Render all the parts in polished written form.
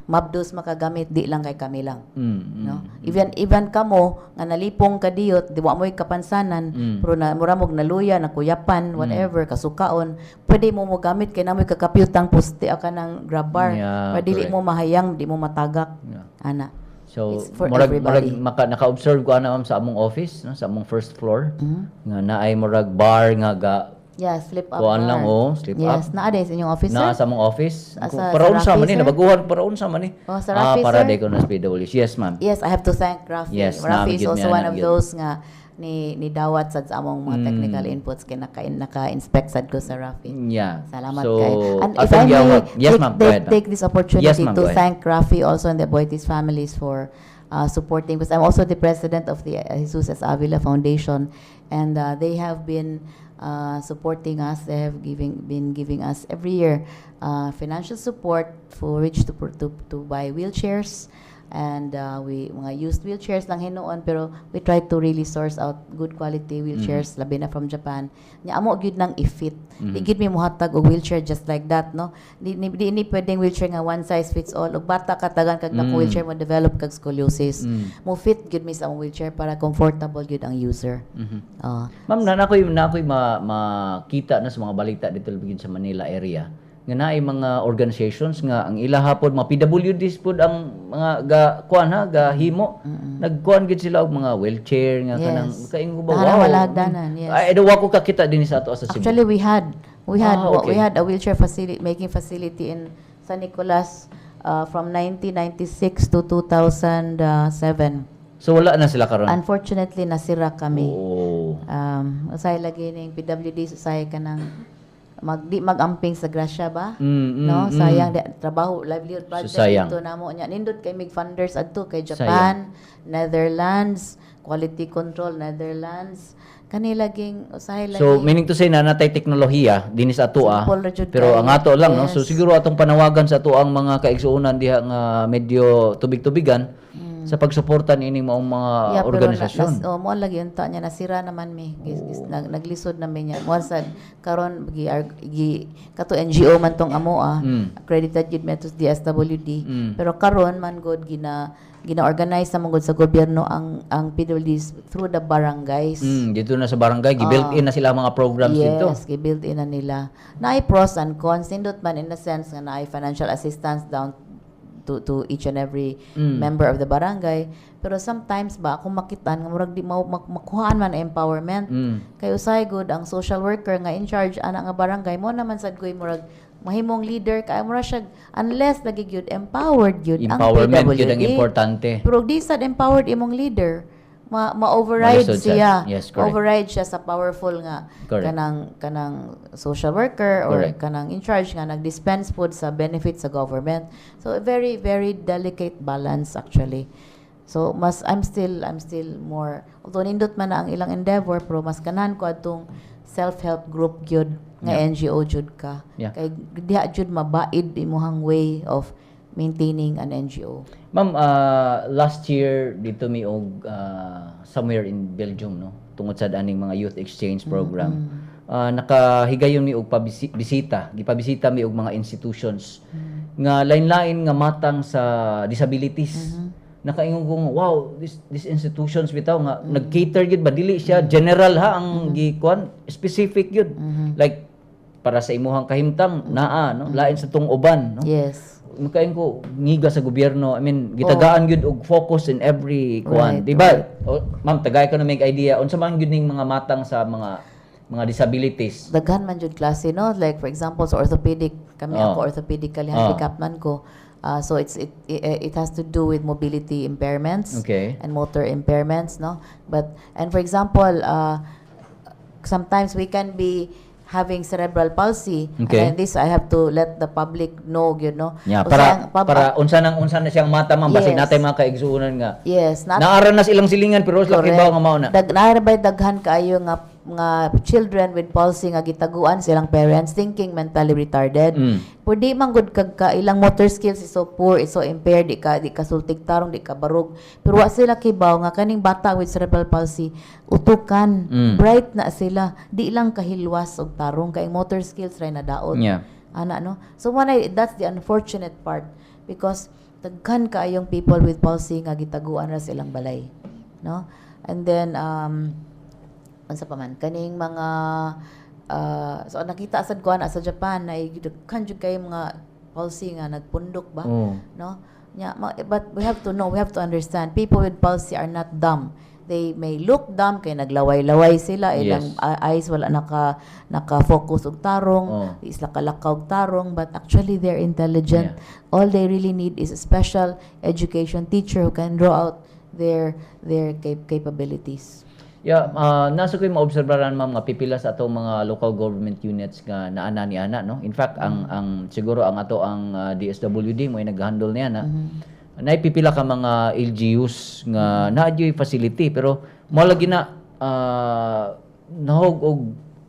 mabdos makagamit di lang kay kami lang. No? Mm. Even kamo nga nalipong kadiyot, di wa mo'y kapansanan, pero na mura mog naluya, nakuyapan, whatever, kasukaon, pwede mo gamit kay namoy kakapyutang poste ka ng grab bar. Yeah, Pero dili correct. mo mahayang, di mo matagak. Yeah. Ana. So It's for murag everybody. naka-observe ko ana ma'am sa among office, no, sa among first floor, nga naay murag bar nga ga Yeah, slip up kuan lang bar. slip Yes, up. naa din sa inyong officer? Na sa among office. Sa Paraon sa Rafi, man ni sir? nabaguhan paraon sa man ni. Oh, sa Rafi, para sir? day ko na PWC. Yes, ma'am. Yes, I have to thank Rafi. Yes, Rafi is namin also yun, one of yun. those nga ni dawat sad sa among mga technical inputs kay naka-inspect sad ko sa Rafi. Yeah. Salamat so, kay. And if atong I may giyawat- yes, ma'am. Go ahead, ma'am. take this opportunity Yes, ma'am. to Go ahead. thank Rafi also and the Boitis families for supporting, because I'm also the president of the Jesus S. Avila Foundation, and they have been supporting us. They have been giving us every year financial support for which to buy wheelchairs, and we mga used wheelchairs lang hinuon, pero we try to really source out good quality wheelchairs labi na from Japan. Nya amo gyud nang i-fit. Di gyud mi mohatag og wheelchair just like that, no? Di ni pwedeng wheelchair nga one size fits all. Og bata ka tagan kag na wheelchair mo develop kag scoliosis. Mo fit gyud mi sa among wheelchair para comfortable gyud ang user. Ma'am, na ako'y makita na sa mga balita dito bigin sa Manila area nga naay mga organizations nga ang ila hapon mga PWDs pud ang mga ga himo nagkuan gid sila og mga wheelchair nga Yes. kanang kaingo ba Tahanang walagdanan, yes. ay daw ko kakita din sa ato sa Cebu. Actually, we had okay. we had a wheelchair making facility in San Nicolas from 1996 to 2007. So wala na sila karon. Unfortunately, nasira kami. Oh. Usay lagi ning PWD, usay ka ng mag-amping sa grasya ba? No, mm. sayang trabaho, livelihood project sayang. dito namo nya. Nindot kay mig funders adto kay Japan, Netherlands, quality control Netherlands. Kanilaging usahay lagi. So meaning to say na natay teknolohiya dinis ato Simple ra jud pero kayo. ang ato lang no. So Yes. siguro atong panawagan sa ato ang mga kaigsuonan diha nga medyo tubig-tubigan sa pagsuporta niining maong mga organisasyon. Pero mo lagi unta niya nasira naman mi. Naglisod na mi niya. Mo sad karon kato NGO man tong amo accredited gid meto sa DSWD. Pero karon man god gina-organize sa mangod sa gobyerno ang PWDs through the barangays. Dito na sa barangay gi-built in na sila mga programs dito. Yes, gi-built in na nila. Naay pros and cons. Nindot man in a sense nga naay financial assistance down to each and every member of the barangay. Pero sometimes ba kung makitan nga murag di makuhaan man empowerment. Kay usay good ang social worker nga in charge ana nga barangay mo naman sad koy murag mahimong leader kay mura siya unless lagi gyud empowered gyud ang Empowerment PWD. gyud ang importante. Pero di sad empowered imong leader. Ma-override Malisod siya. siya. Yes, correct. Override siya sa powerful nga Correct. kanang social worker or Correct. kanang in charge nga nag-dispense food sa benefits sa government. So a very very delicate balance actually. So I'm still more, although nindot man na ang ilang endeavor, pero mas kanan ko atong self-help group gyud nga NGO jud ka. Yeah. Kay diha jud mabaid imong way of maintaining an NGO. Ma'am, last year dito mi og somewhere in Belgium no tungod sa aning mga youth exchange program. Nakahigayon mi og bisita, gipabisita mi og mga institutions nga lain-lain nga matang sa disabilities. Nakaingon ko nga, wow, this institutions bitaw nga nag-cater gyud ba dili siya general ha ang gikuan, specific gyud. Like para sa imuhang kahimtang naa no, lain sa tong uban no. Yes. Makain ko ngiga sa gobyerno. I mean, gitagaan gyud og focus in every kuan. Right, Diba? Ma'am, tagay ko na make idea unsa man gyud ning mga matang sa mga disabilities. Daghan man jud klase no, like for example sa orthopedic, kami ako orthopedically handicapped man ko. So it has to do with mobility impairments Okay. and motor impairments, no. And for example, sometimes we can be having cerebral palsy. Okay. And this I have to let the public know, you know. Yeah, Usa para unsa na siyang mata ma'am basig Yes. natay mga kaigsuonan nga. yes, not Naara na silang silingan pero laki ba nga mao na. Naarabay daghan kaayo nga children with palsy nga gitaguan silang parents thinking mentally retarded. Pwede man gud kag ilang motor skills is so poor, is so impaired, di ka sultig tarong, di ka barog. Pero wa sila kibaw nga kaning bata with cerebral palsy utukan, bright na sila, di lang kahilwas og tarong kay motor skills ray na daot. Yeah. Ana no. So that's the unfortunate part because daghan kaayong people with palsy nga gitaguan ra sa ilang balay, no? And then unsa pa man kaning mga so nakita sad ko sa Japan na daghan jud kay mga palsy nga nagpundok ba, no? But we have to understand, people with palsy are not dumb. They may look dumb kay naglaway-laway sila, ilang eyes wala naka-focus og tarong, isla kalakaw og tarong, but actually they're intelligent. All they really need is a special education teacher who can draw out their capabilities. Nasa ko yung maobserbaran ma'am nga pipila sa atong mga local government units nga naana ni ana, no. In fact, ang siguro ang ato ang DSWD mo ay nag-handle niya na. Naipipila ka mga LGUs nga naadyoy facility pero mo lagi na nahog og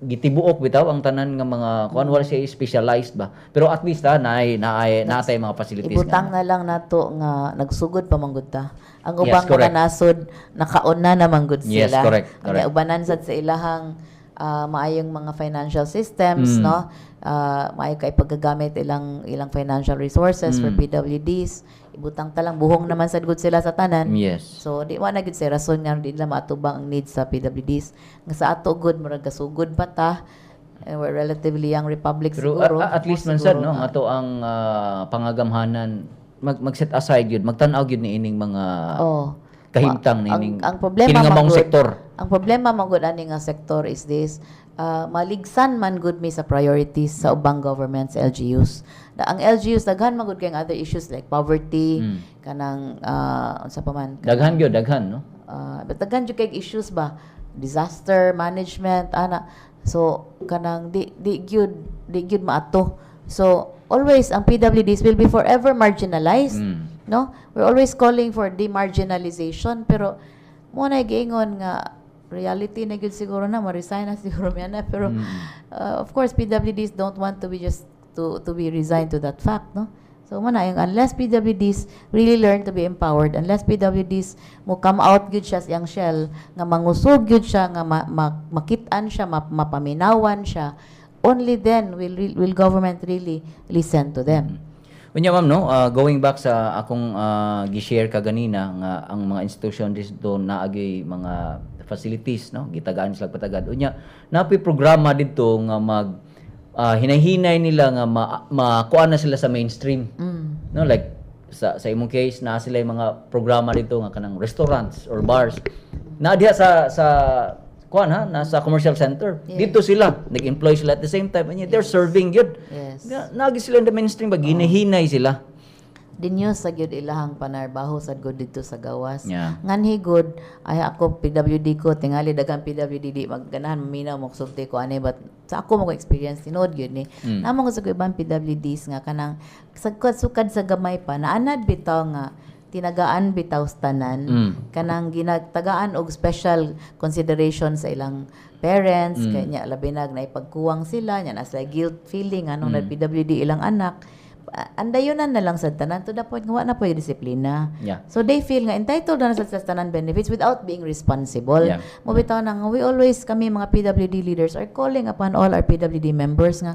gitibuok bitaw ang tanan nga mga kuan wala siya specialized ba, pero at least naatay mga facilities ibutang na lang nato nga nagsugod pa manggod ta ang ubang mga nasod nakauna na manggod sila. Yes, correct. Ang ubanan sad sa ilahang maayong mga financial systems, no, maayo kay paggagamit ilang financial resources for PWDs. Ibutang talang buhong naman sad gud sila sa tanan. Yes. So di wa na gid sa rason nga di nila matubang ang needs sa PWDs. Nga sa ato gud murag gasugod pa ta. We're relatively young republic pero siguro. At least man sad, no, ato ang pangagamhanan mag-set aside yun, magtan-aw yun ni ining mga kahimtang ni ining ang problema nga mong sektor. Ang problema magud ani nga sektor is this, maligsan man good mi sa priorities sa ubang governments, LGUs. Ang LGUs daghan magud kay other issues like poverty, kanang unsa pa man. Daghan no? But daghan jud kay issues ba, disaster management ana. So kanang di gyud maato. So always ang PWDs will be forever marginalized, no? We're always calling for demarginalization pero mo na giingon nga reality na gyud siguro na ma-resign na siguro na pero of course PWDs don't want to be just to be resigned to that fact, no? So mo na yung unless PWDs really learn to be empowered, unless PWDs mo come out gyud siya sa iyang shell nga mangusog gyud siya nga makit-an siya, mapaminawan siya, only then will government really listen to them. Unya ma'am, no, going back sa akong gi-share kaganina nga ang mga institution dito naagay mga facilities, no, gitagaan sila patagad. Unya napi programa dito nga hinay-hinay nila nga makuan na sila sa mainstream. No, like sa imong case na sila yung mga programa dito nga kanang restaurants or bars. Na diha sa kuan nasa commercial center. Dito sila nag-employ sila at the same time and they're serving good. Yes. Nagi sila in the mainstream ba ginahinay sila. Dinyo sa gyud ilahang panarbaho sad gud dito sa gawas. Yeah. Good ay ako PWD ko tingali daghang PWD di magganahan maminaw mo sulti ko ani but sa ako mo experience tinod gyud ni. Namo ko sa ibang PWDs nga kanang sukad sa gamay pa naanad bitaw nga tinagaan bitaw tanan kanang ginatagaan og special consideration sa ilang parents kanya labi na ipagkuwang sila nya na sila guilt feeling anong PWD ilang anak andayunan na lang sa tanan to the point nga na po yung disiplina. So they feel nga entitled na sa tanan benefits without being responsible. Mo bitaw na nga we always kami mga PWD leaders are calling upon all our PWD members nga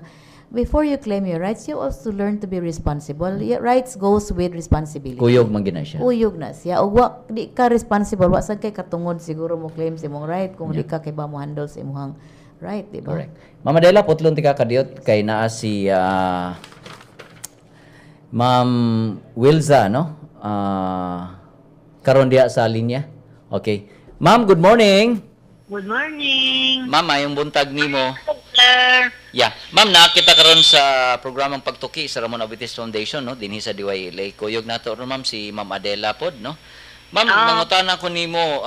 before you claim your rights, you also learn to be responsible. Your rights goes with responsibility. Kuyog man gina siya. Kuyog na siya. O di ka responsible, wa sad kay katungod siguro mo claim sa imong right kung di ka kay ba mo handle sa imong right, di ba? Correct. Mama Dela, putlon ti ka kadiyot kay naa si Ma'am Wilza, no? Karon diha sa linya. Okay. Ma'am, good morning. Good morning. Ma'am, ayong buntag nimo. Sir. Yeah. Ma'am, nakita karon sa programang pagtuki sa Ramon Abitis Foundation, no? Dinhi sa DYLA. Kuyog nato ron ma'am si Ma'am Adela pod, no? Ma'am, mangutana ko nimo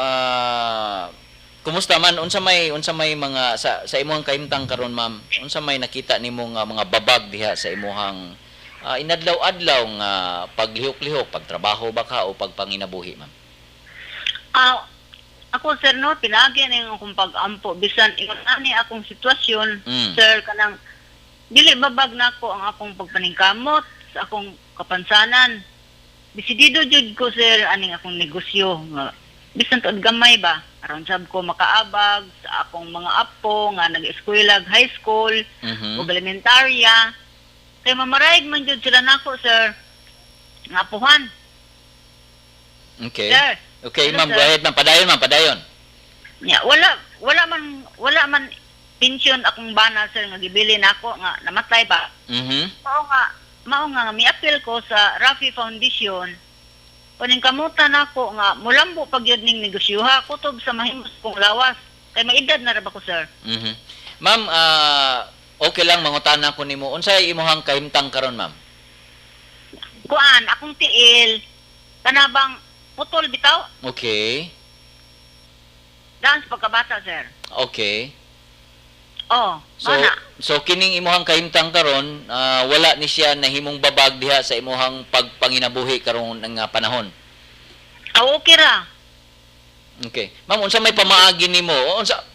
kumusta man unsa may mga sa imong kahimtang karon ma'am? Unsa may nakita nimo nga mga babag diha sa imong inadlaw-adlaw nga paglihok-lihok, pagtrabaho ba ka o pagpanginabuhi, ma'am? Ako, sir, no, pinagi na yung akong pag-ampo. Bisan, ingon ani akong sitwasyon, sir, kanang, dili babag na ako ang akong pagpaningkamot sa akong kapansanan. Bisidido jud ko, sir, aning akong negosyo. Bisan to'd gamay ba? Aron sab ko makaabag sa akong mga apo nga nag-eskwela, high school, o elementarya. Kaya mamaraig man jud sila nako, sir, nga apuhan. Okay. Sir. Okay, Hello, ma'am, sir. go ahead, ma'am. Padayon, ma'am, padayon. Nya wala man pensyon akong banal sir nga gibili nako nga namatay ba. Mhm. Mao nga mi-appeal ko sa Rafi Foundation. Kuning kamutan nako nga mulambo pag yun ning negosyoha kutob sa mahimos kong lawas. Kay maedad na ra ba ko sir? Mhm. Ma'am, okay lang mangutana ko nimo. Unsay imong kahimtang karon, ma'am? Kuan akong tiil kanabang putol bitaw Okay. dance pagkabata sir. Okay. Oh, So mana. so kining imong kahimtang karon, wala ni siya nahimong babag diha sa imong pagpanginabuhi karon nga panahon. Okay ra. Okay. Ma'am, unsa may pamaagi nimo?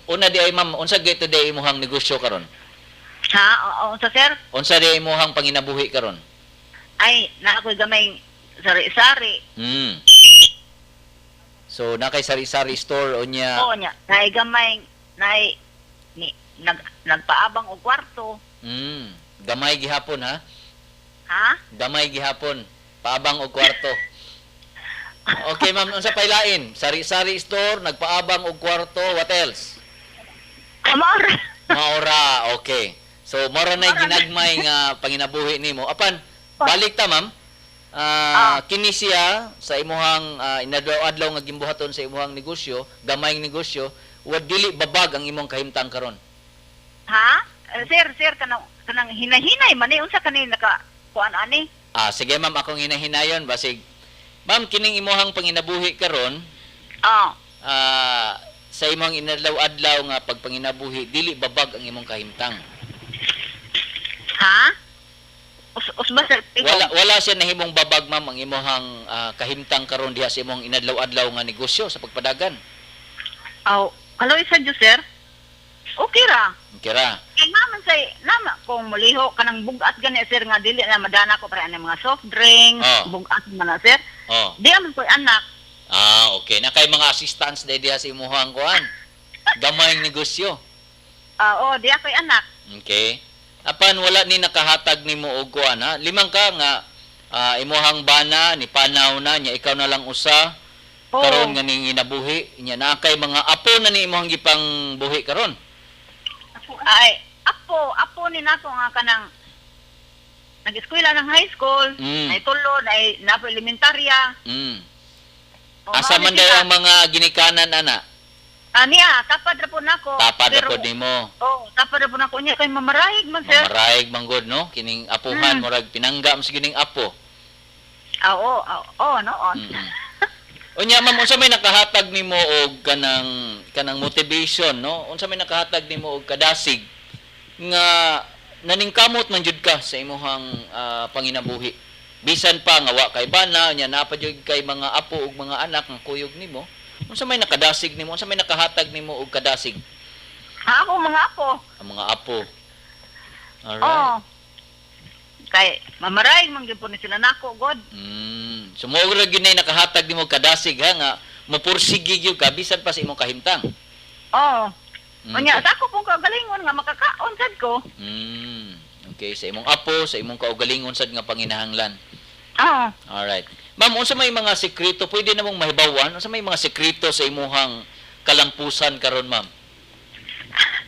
Una di ay ma'am, unsa gayto di imong negosyo karon? Ha? Oo, sa sir? Unsa di imong panginabuhi karon? Ay, na ako'y gamay sari-sari. So na kay sari-sari store unya. Oo niya. Naay gamay, nagpaabang og kwarto. Gamay gihapon ha? Ha? Gamay gihapon. Paabang og kwarto. Okay, ma'am, unsa pay lain? Sari-sari store, nagpaabang og kwarto, what else? Amor. Maora, okay. So mora na ginagmay nga panginabuhi nimo. Apan balik ta, ma'am. Kini siya sa imuhang inadlaw-adlaw nga gimbuhaton sa imuhang negosyo, gamayng negosyo, wa dili babag ang imong kahimtang karon. Ha? Sir, kanang hinahinay man eh. Unsa kanina naka kuan ani? Sige ma'am, akong hinahinayon basig. Ma'am, kining imuhang panginabuhi karon, sa imong inadlaw-adlaw nga pagpanginabuhi, dili babag ang imong kahimtang. Ha? Usba sir. Wala siya nahimong babag ma'am ang imong kahimtang karon diha sa imong inadlaw-adlaw nga negosyo sa pagpadagan. Kaloy sa Diyos sir. Okay ra. Kira. Kaya naman nama kung muliho kanang bugat gani sir nga dili na madana ko para ani mga soft drinks, bugat man na sir. Di man ko'y anak. Okay. Na kay mga assistants diha sa imong kuan. Gamayng negosyo. Di ako'y anak. Okay. Apan wala ni nakahatag nimo og kuan ha. Limang ka nga imong bana ni panaw na nya ikaw na lang usa. Karon nga ning inabuhi nya na kay mga apo na ni imong gipang buhi karon. Ay, apo ni nako nga kanang nag-eskwela ng high school, ay tulo, ay napo elementarya. Asa man day ang mga ginikanan ana? Niya, tapad ra po nako. Tapad ra pod nimo. Tapad ra po nako niya kay mamarahig man sir. Mamarahig man gud no, kining apuhan murag pinangga mo sa kining apo. Noon. Unya ma'am, unsa may nakahatag nimo og kanang motivation no? Unsa may nakahatag nimo og kadasig nga naningkamot man jud ka sa imong panginabuhi. Bisan pa nga wa kay bana nya napad jud kay mga apo ug mga anak nga kuyog nimo. Unsa may nakadasig nimo? Unsa may nakahatag nimo og kadasig? Ako mga apo. Ang mga apo. Alright. Kay mamarayag man gyud po ni sila nako god. So mo ra gyud nay nakahatag nimo kadasig ha nga mopursige gyud ka bisan pa sa imong kahimtang. Unya sa ako pong kagalingon nga makakaon sad ko. Okay, sa imong apo, sa imong kaugalingon sad nga panginahanglan. Alright. Ma'am, unsa may mga sekreto pwede namong mahibawan? Unsa may mga sekreto sa imong kalampusan karon, ma'am?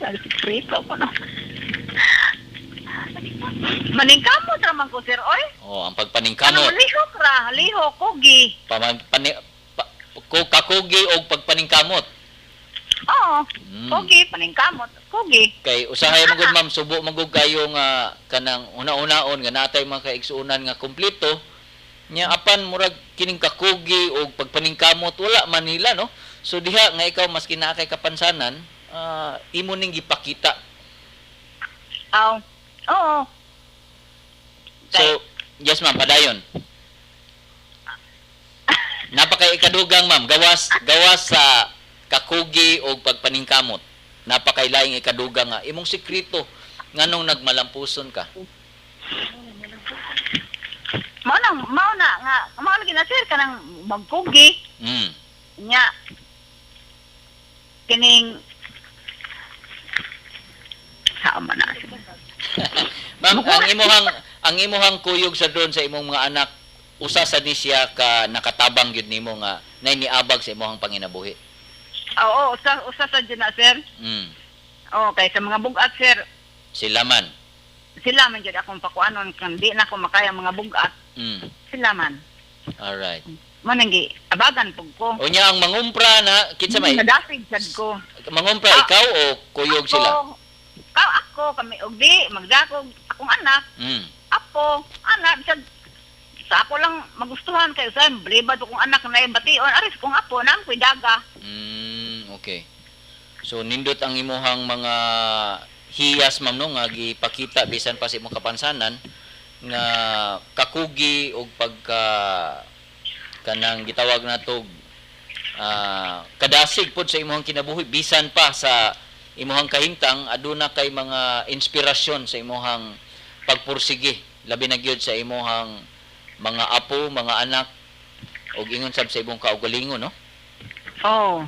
Sekreto ko no. Maningkamot ra man ko sir oy. Ang pagpaningkamot. Lihok kogi. Kakugi og pagpaningkamot. Kogi paningkamot. Kogi. Kay usahay man gud ma'am, subo man gud kayo nga kanang una-unaon nga natay mga kaigsuonan nga kumpleto. Nya apan murag kining kakugi og pagpaningkamot wala man nila no. So diha nga ikaw maski naa kay kapansanan, imo ning gipakita. So, yes ma'am, padayon. Napakay ikadugang ma'am, gawas sa kakugi o pagpaningkamot. Napakay laing ikadugang nga. Imong sekreto, nganong nagmalampuson ka? Mao na nga, mao lagi na sir kanang magkugi. Nya kining sama na. Ma'am, ang imuhang kuyog sa doon sa imong mga anak, usa sa ni siya ka nakatabang gyud nimo nga nay niabag sa imong panginabuhi. Oo, usa sa dyan na, sir. Mm. Oo, kay sa mga bugat, sir, Sila man. sila man dyan akong pakuanon, kung di na ako makaya mga bugat, Mm. sila man. Alright. Mananggi, abagan po ko. Unya ang mangumpra na kinsa may Nadasig sad ko. mangumpra ikaw o kuyog sila? Ako, kami, ugdi, magdakog, akong anak, Mm. apo, anak, sa ako lang magustuhan kayo sa blibad kong anak na bation, aris kong apo, nang ko'y daga. Okay. So nindot ang imuhang mga hiyas ma'am no nga gipakita bisan pa sa imong kapansanan nga kakugi og pagka kanang gitawag natog kadasig pod sa imong kinabuhi bisan pa sa imong kahimtang aduna kay mga inspirasyon sa imong pagpursige labi na gyud sa imong mga apo, mga anak og ingon sab sa imong kaugalingon no. Oh.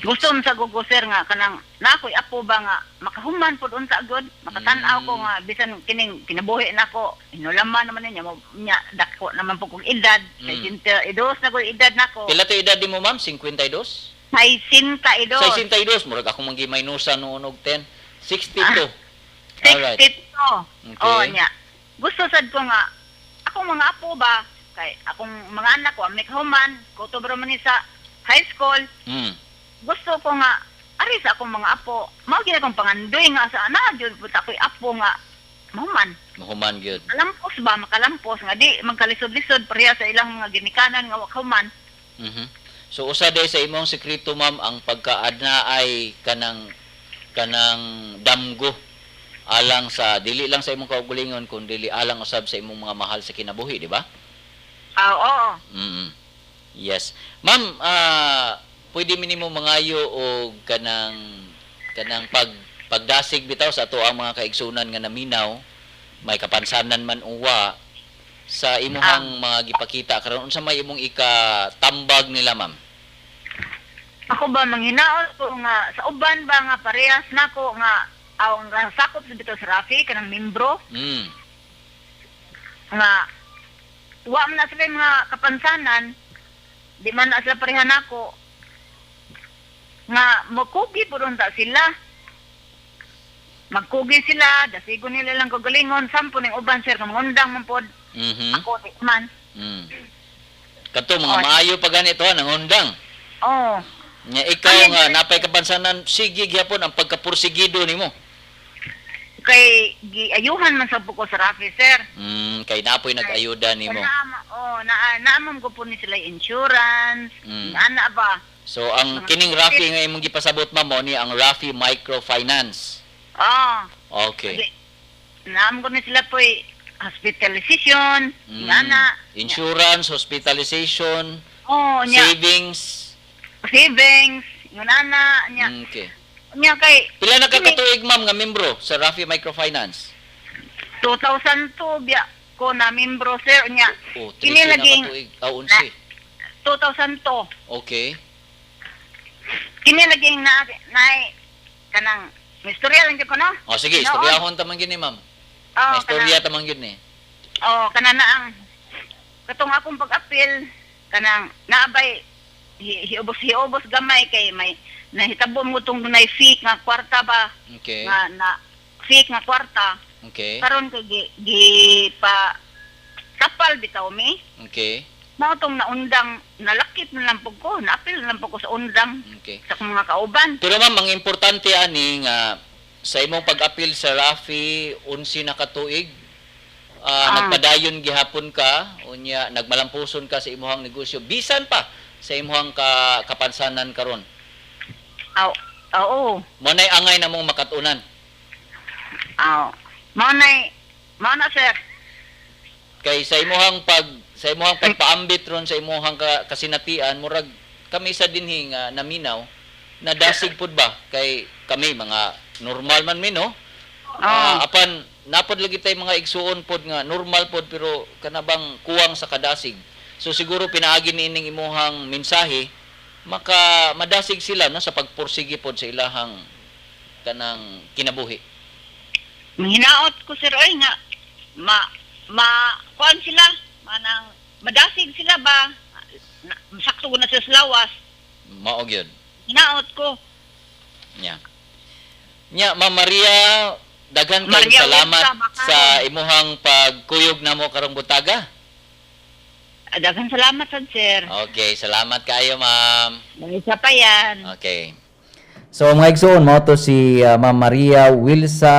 Gusto mo sa gugo sir nga kanang nakoy apo ba nga makahuman pod unsa agud makatan-aw ko nga bisan kining kinabuhi nako hinulaman naman niya nya dako naman po kong edad kay idos na ko edad nako. Pila to edad mo ma'am? 52? May sinta idos. 62 murag ako manggi minusan noon og 10. 62. 62. Okay. Oh nya. Gusto sad ko nga akong mga apo ba kay akong mga anak ko may kahuman ko to bro man ni sa high school. Gusto ko nga ari sa akong mga apo mao gyud akong pangandoy nga sa ana jud pud ako'y apo nga mahuman gyud. Kalampos ba makalampos nga di magkalisod-lisod pareha sa ilang mga ginikanan nga wakahuman. So usa day sa imong sekreto ma'am ang pagkaadna ay kanang damgo alang sa dili lang sa imong kaugalingon kun dili alang usab sa imong mga mahal sa kinabuhi, di ba? Oo. Yes. Ma'am, pwede minimo mangayo o kanang pagdasig bitaw sa ato ang mga kaigsunan nga naminaw may kapansanan man uwa sa imuhang mga gipakita karon unsa may imong ikatambag nila ma'am? Ako ba manghinaon ko nga sa uban ba nga parehas nako nga ang sakop sa bitaw sa Rafi kanang membro nga wa man na sila mga kapansanan di man na sila pareha nako nga magkugi po ron sila. Magkugi sila, dasigon nila lang kagalingon, sampo ng uban sir, kamangundang man po. Ako, di man. Kato, mga maayo pa ganito, nangundang. Oo. Nya ikaw nga, napay kapansanan, sige gyapon ang pagkapursigido nimo. Kay, giayuhan man sa buko sa Rafi, sir. Kay napoy nag-ayuda nimo. Naamam ko po ni sila insurance, ana ba? So ang kining Rafi nga imong gipasabot ma'am ni ang Rafi Microfinance. Okay. Naam ko na sila po hospitalization, ngana, insurance, hospitalization, savings, ngana nya. Okay. Nya kay pila na ka katuig ma'am nga membro sa Rafi Microfinance? 2002 biya ko na membro sir nya. Kini laging 2002. Okay. Kini laging na kanang istorya lang ko no. Sige, istoryahon ta man gini ma'am. May istorya ta man gini. Kana na ang katong akong pag-apil kanang naabay hiubos gamay kay may nahitabo mo tong dunay fake nga kwarta ba. Okay. Na fake nga kwarta. Okay. Karon kay gi pa kapal bitaw mi. Okay. Mao tong naundang nalakip na lang pug ko, naapil na lang pug ko sa undang. Okay. Sa mga kauban. Pero ma'am, ang importante ani nga sa imong pag-apil sa Rafi 11 na katuig, nagpadayon gihapon ka, unya nagmalampuson ka sa imong negosyo bisan pa sa imong kapansanan karon. Oo. Mo nay angay na mong makatunan. Mao na sir. Kay sa imong pagpaambit ron sa imong kasinatian murag kami sa dinhi nga naminaw nadasig pud ba kay kami mga normal man no. Apan napod lagi tay mga igsuon pod nga normal pod pero kanabang kuwang sa kadasig. So siguro pinaagi niining imong mensahe maka madasig sila no sa pagpursige pod sa ilahang kanang kinabuhi. Hinaot ko sir ay nga kuan sila manang madasig sila ba? Sakto ko na sila sa lawas. Mao gyud. Hinaot ko. Nya. Nya, Ma'am Maria, daghan kayong Maria salamat Wilsa, Bakaron. sa imuhang pagkuyog namo karong butaga. Daghang salamat sad sir. Okay, salamat kayo, ma'am. May isa pa yan. Okay. So mga igsoon mo to si Ma'am Maria Wilsa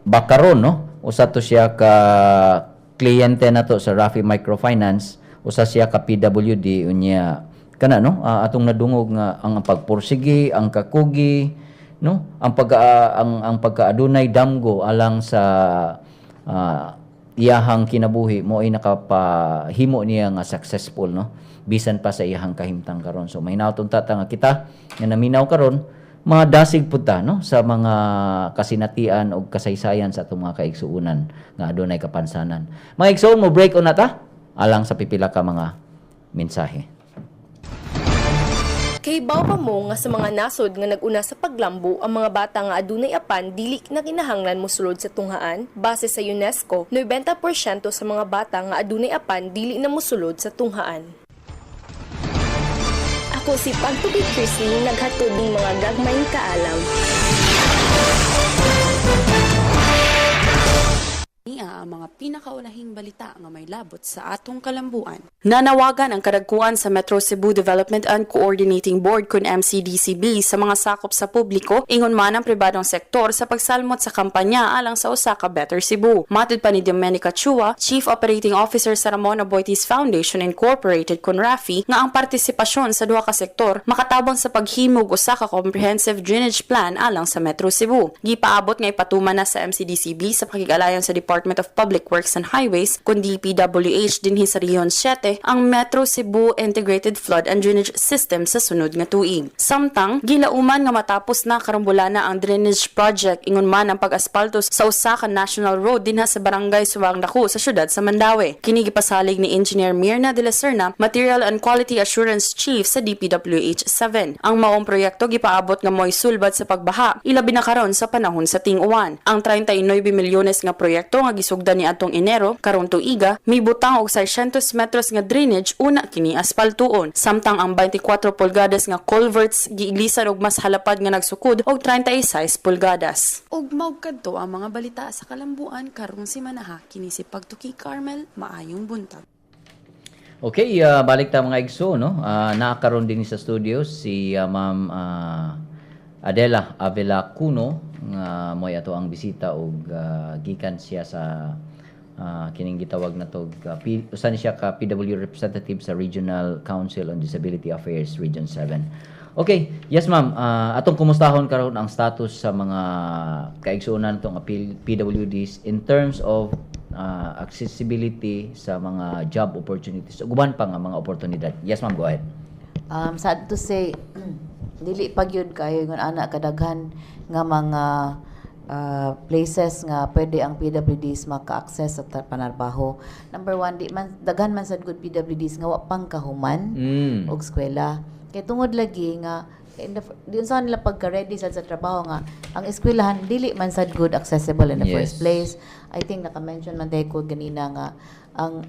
Bakaron, no? Usa to siya ka kliyente na to sa Rafi Microfinance, usa siya ka PWD unya kana no atong nadungog nga ang pagpursigi, ang kakugi, no? Ang pagkaadunay damgo alang sa iyahang kinabuhi mo ay nakapahimo niya nga successful, no? Bisan pa sa iyahang kahimtang karon. So may nautong tata nga kita nga naminaw karon madasig pud ta, no, sa mga kasinatian o kasaysayan sa atong mga kaigsuunan nga adunay kapansanan. Mga igsoon mo break on na ta alang sa pipila ka mga mensahe. Kay baw pa mo nga sa mga nasod nga naguna sa paglambo ang mga bata nga adunay apan dili na kinahanglan mosulod sa tunghaan. Base sa UNESCO, 90% sa mga bata nga adunay apan dili na mosulod sa tunghaan. Ako si Pagtubig Christine, naghatod ng mga gagmayng kaalam. Niya ang mga pinakaulahing balita nga may labot sa atong kalambuan. Nanawagan ang kadagkuan sa Metro Cebu Development and Coordinating Board kun MCDCB sa mga sakop sa publiko ingon man ang pribadong sektor sa pagsalmot sa kampanya alang sa usa ka Better Cebu. Matud pa ni Domenica Chua, Chief Operating Officer sa Ramon Aboitiz Foundation Incorporated kun Rafi, nga ang partisipasyon sa duha ka sektor makatabang sa paghimog usa ka comprehensive drainage plan alang sa Metro Cebu. Gipaabot nga ipatuman na sa MCDCB sa pakigalayan sa Department of Public Works and Highways kun DPWH dinhi sa Region 7 ang Metro Cebu Integrated Flood and Drainage System sa sunod nga tuig. Samtang gilauman nga matapos na karumbulana ang drainage project ingon man ang pag-aspalto sa usa ka national road dinha sa barangay Suwang Dako sa syudad sa Mandaue. Kini gipasalig ni Engineer Mirna de la Serna, Material and Quality Assurance Chief sa DPWH 7. Ang maong proyekto gipaabot nga moy sulbad sa pagbaha ilabi na karon sa panahon sa ting-uwan. Ang 39 milyones nga proyekto nga gisugdan ni atong Enero karong tuiga mibutang og 600 metros nga drainage una kini aspaltuon, samtang ang 24 pulgadas nga culverts giiglisan og mas halapad nga nagsukod og 36 pulgadas. Ug maugkadto ang mga balita sa kalambuan karong simanaha kini si Pagtuki Carmel, maayong buntag. Okay, balik ta mga igso, no? Nakakaroon din sa studio si Ma'am Adela Avila Cuno nga moy ato ang bisita og gikan siya sa kining gitawag na tog usa ni siya ka PW representative sa Regional Council on Disability Affairs Region 7. Okay, yes ma'am, atong kumustahon karon ang status sa mga kaigsuonan tong PWDs in terms of accessibility sa mga job opportunities ug uban pa nga mga oportunidad. Yes ma'am, go ahead. Sad to say, dili pa gyud kayo ngon ana kadaghan nga mga places nga pwede ang PWDs maka-access sa panarbaho. Number one, di man daghan man sad good PWDs nga wa pang kahuman og eskwela. Kay tungod lagi nga di sa nila pagka-ready sa trabaho nga ang eskwelahan dili man sad good accessible in the first place. I think naka-mention man day ko ganina nga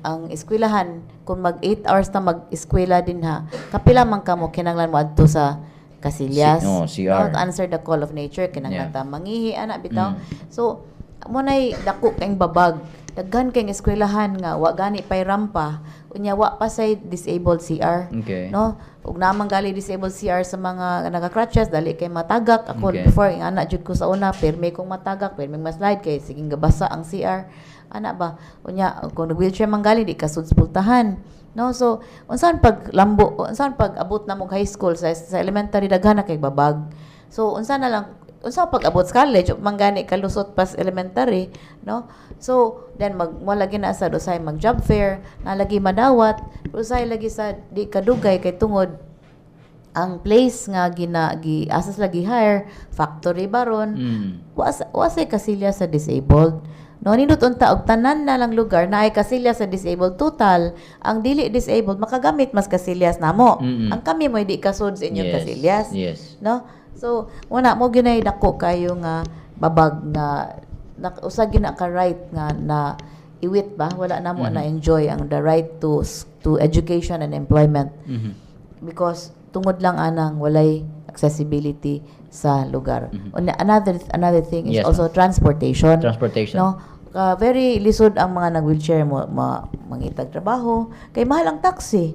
ang eskwelahan kung mag 8 hours ta mag-eskwela din ha, kapila man kamo kinahanglan mo adto sa Casillas, CR. to answer the call of nature kinahanglan ta mangihi ana bitaw. So mo nay dako kayong babag, daghan kayong eskwelahan nga wa gani pay rampa unya wa pa say disabled CR. Okay. No, ug namang gali disabled CR sa mga naka-crutches dali kay matagak ako before ang ana jud ko sa una permi kong matagak permi ma-slide kay siging gabasa ang CR ana ba unya kung wheelchair man gali di ka sudspultahan. No, so unsan pag lambo, unsan pag abot na mong high school sa elementary daghan na kay babag. So unsan na lang unsa pag abot sa college ug manggani kalusot pas elementary, no? So then mo lagi na sa usay mag job fair, na lagi madawat, usay lagi sa di kadugay kay tungod ang place nga asas lagi hire factory baron. Wasay kasilya sa disabled. No, nindot unta og tanan na lang lugar na ay kasilyas sa disabled total, ang dili disabled makagamit mas kasilyas namo. Ang kami mo di kasud sa inyong kasilyas. Yes. No? So, wala mo ginay dako kayo nga babag nga usag gina ka right nga na iwit ba wala na mo na enjoy ang the right to education and employment because tungod lang anang walay accessibility sa lugar. Another thing is Yes, also transportation. Transportation. No, very lisod ang mga nag-wheelchair mo mangitag trabaho kay mahal ang taxi.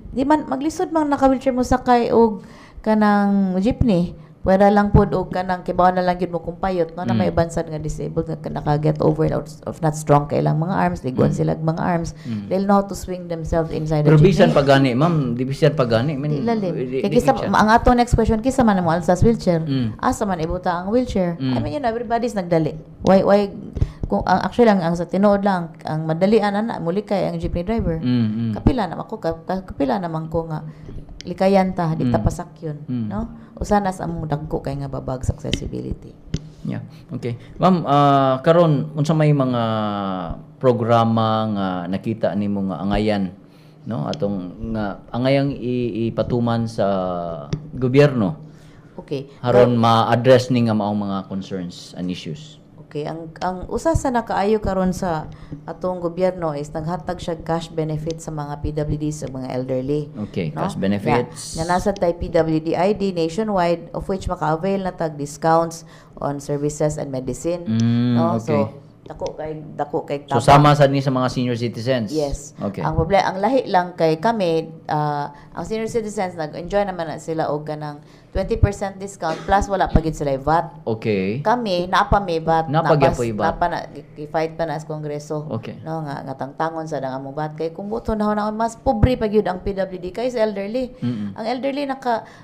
Di man maglisod mang naka-wheelchair mo sakay og kanang jeepney. Pwera lang pod og kanang kibaw na lang gyud mo kumpayot no na may bansad nga disabled nga naka-get over of not strong kay lang mga arms, ligon sila mga arms. They'll know how to swing themselves inside Pero the bisan jeepney. pagani, ma'am, di bisan pagani. Di lalim. Kaya kisa, ang ato next question, kisa man mo alsas wheelchair. Asa man ibuta ang wheelchair. I mean, everybody's nagdali. Why kung actually ang sa tinuod lang ang madalian ana muli kay ang jeepney driver. Kapila naman ko kapila naman ko nga likayan ta di ta pasakyon, no? Usanas ang dagko kay nga babag sa accessibility. Yeah. Okay. Ma'am, karon unsa may mga programa nga nakita nimo nga angayan, no? Atong nga angayang ipatuman sa gobyerno Okay. aron ma-address ni nga maong mga concerns and issues. Okay, ang usa sa nakaayo karon sa atong gobyerno is naghatag siya cash benefit sa mga PWD sa mga elderly. Okay, No? cash benefits. Nga nasa tay PWD ID nationwide of which maka-avail na tag discounts on services and medicine. No? Okay. So dako kay So sama sad ni sa mga senior citizens. Yes. Okay. Ang problema, ang lahi lang kay kami, ang senior citizens nag-enjoy naman na sila og kanang 20% discount plus wala pa gid sila VAT. Okay. Kami napa may VAT, Napagya po yung VAT. napa na i-fight pa na sa kongreso. Okay. No nga tangtangon sa dang among VAT kay kung buto na mas pobre pa gyud ang PWD kay sa elderly. Ang elderly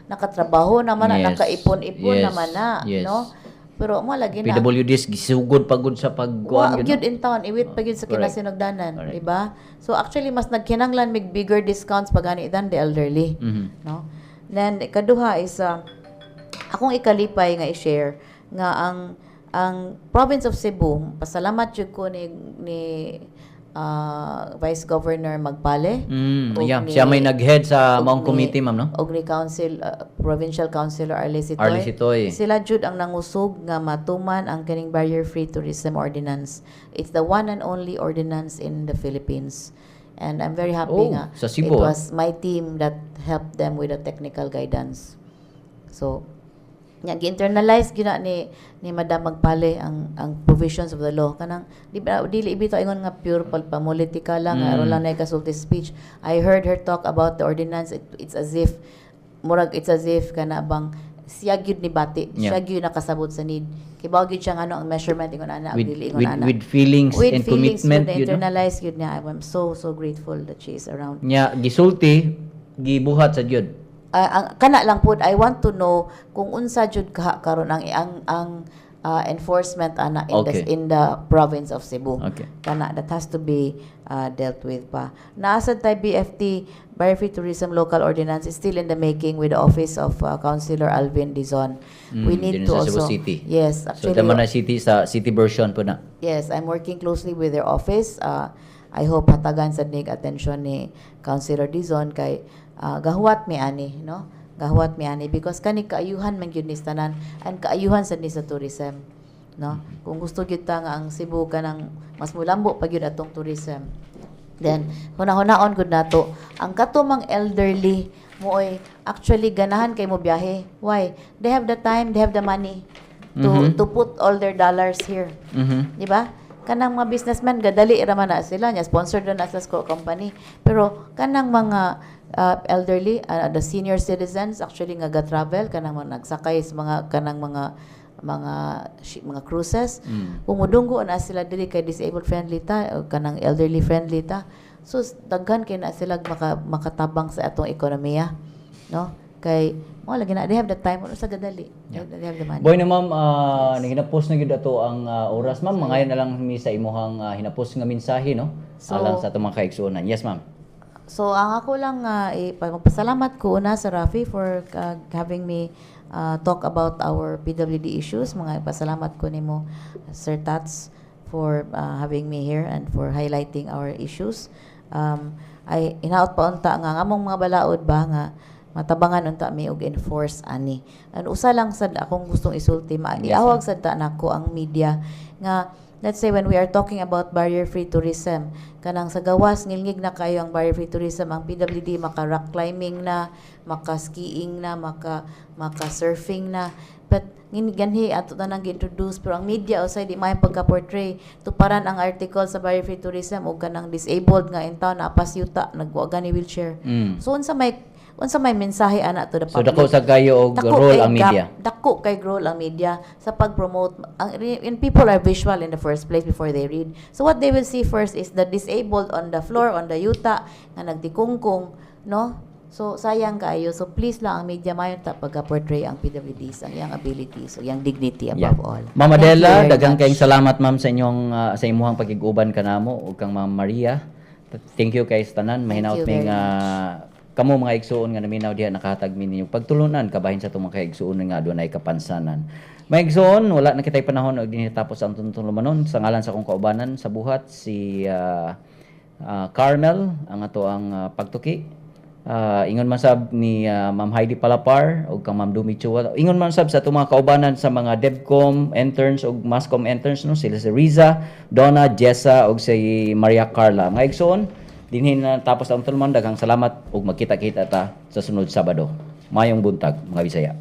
nakatrabaho naman na, Yes. nakaipon-ipon Yes. naman na, Yes. no? Pero mo lagi na PWDs gisugod pagod sa pagkuan wa gyud in town iwit pa gyud sa Correct. kinasinugdanan, Correct. di ba? So actually mas nagkinanglan mig bigger discounts pagani than the elderly, no? Then ikaduha is akong ikalipay nga i-share nga ang province of Cebu, pasalamat jud ko ni Vice Governor Magpale. og Yeah, ni- siya may nag-head sa og maong ni- committee, ma'am, no? og ni Provincial Councilor Arlie Sitoy. Arlie Sitoy. Sila jud ang nangusog nga matuman ang kining barrier-free tourism ordinance. It's the one and only ordinance in the Philippines. And I'm very happy Oh, nga sa Cebu, it was my team that helped them with the technical guidance. So, nga gi-internalize gina ni Madam Magpale ang provisions of the law kanang dili bitaw ingon nga pure politika lang aron lang nay kasulti speech. I heard her talk about the ordinance. It's as if kana bang siya gyud ni bati, Yeah. siya gyud nakasabot sa need. Kibaw gyud siya nga ano ang measurement ingon ana With, dili ingon ana. with feelings With and feelings commitment, yun, you know? internalize yun niya. I'm so grateful that she is around. Nya gisulti gibuhat sa jud. Ang kana lang pud I want to know kung unsa jud karon ang enforcement ana Okay. in the province of Cebu. Okay. Kana that has to be dealt with pa. Naasad tay BFT Barrier-Free Tourism Local Ordinance is still in the making with the office of Councilor Alvin Dizon. We need din to sa Cebu also City. Yes, So actually tama na city sa city version po na. yes, I'm working closely with their office. I hope hatagan sa nig attention ni Councilor Dizon kay gahuwat mi ani, no? Gahuwat mi ani because kani kaayuhan man gyud ni tanan and kaayuhan sad ni sa tourism, no? Kung gusto gyud ta nga ang Cebu kanang mas mulambo pa gyud atong tourism. Then hunahon gud nato ang katumang elderly mooy actually ganahan kay mo biyahe. Why? They have the time, they have the money to put all their dollars here. Di ba? Kanang mga businessman gadali ra man na sila nya sponsored na sa company. Pero kanang mga elderly, the senior citizens actually nga ga-travel kanang mga nagsakay sa mga kanang mga cruises. Pumudunggo na sila dili kay disabled friendly ta o kanang elderly friendly ta. So daghan kay na sila makatabang sa atong ekonomiya, no? Kay mo lagi na they have the time sa gadali. They have the money. Boy na ma'am, hinapos na gyud ato ang oras ma'am. Mangayon na lang mi sa imuhang hinapos nga mensahe no. So- Alang sa atong mga kaigsuonan. Yes ma'am. So, ang ako lang, magpasalamat ko una sa Rafi for having me talk about our PWD issues. Mga pasalamat ko nimo, Sir Tats, for having me here and for highlighting our issues. Ay hinaot pa unta nga among mga balaod ba nga matabangan unta mi og enforce ani. An usa lang sad akong gustong isulti, Yes, iawag sad ta nako ang media nga let's say when we are talking about barrier-free tourism, kanang sa gawas, ngilngig na kayo ang barrier-free tourism, ang PWD, maka-rock climbing na, maka-skiing na, maka-surfing na. But ganhi ato na nang introduce pero ang media usay di may pagka-portray tuparan ang article sa barrier-free tourism o kanang disabled nga in town na pasyuta nagwa gani wheelchair. So unsa may mensahe ana to the So public? dako sa kayo og role ang media. Dako kay role ang media sa pag-promote. And people are visual in the first place before they read. So what they will see first is the disabled on the floor, on the yuta, nga nagtikungkong, no? So sayang kayo. So please lang ang media mayon ta pagka-portray ang PWDs, ang iyang abilities, o iyang dignity above all. Ma'am Thank you Adela, very daghang much. kayong salamat ma'am sa inyong sa imuhang pagiguban kanamo ug kang Ma'am Maria. Thank you kay tanan. Mahinaot you may very kamo mga igsuon nga naminaw diha nakahatag mi ninyo pagtulunan kabahin sa itong mga igsuon nga adunay kapansanan. Mga igsuon, wala na kitay panahon og dinhi tapos ang tuntulumanon sa ngalan sa akong kaubanan sa buhat si Carmel ang ato ang pagtuki. Ingon man sab ni Ma'am Heidi Palapar ug kang Ma'am Dumi Chua. Ingon man sab sa itong mga kaubanan sa mga DevCom interns ug Mascom interns no sila si Riza, Donna, Jessa ug si Maria Carla. Mga igsuon, dinhi na tapos ang tulman daghang salamat ug magkita-kita ta sa sunod Sabado. Mayong buntag mga Bisaya.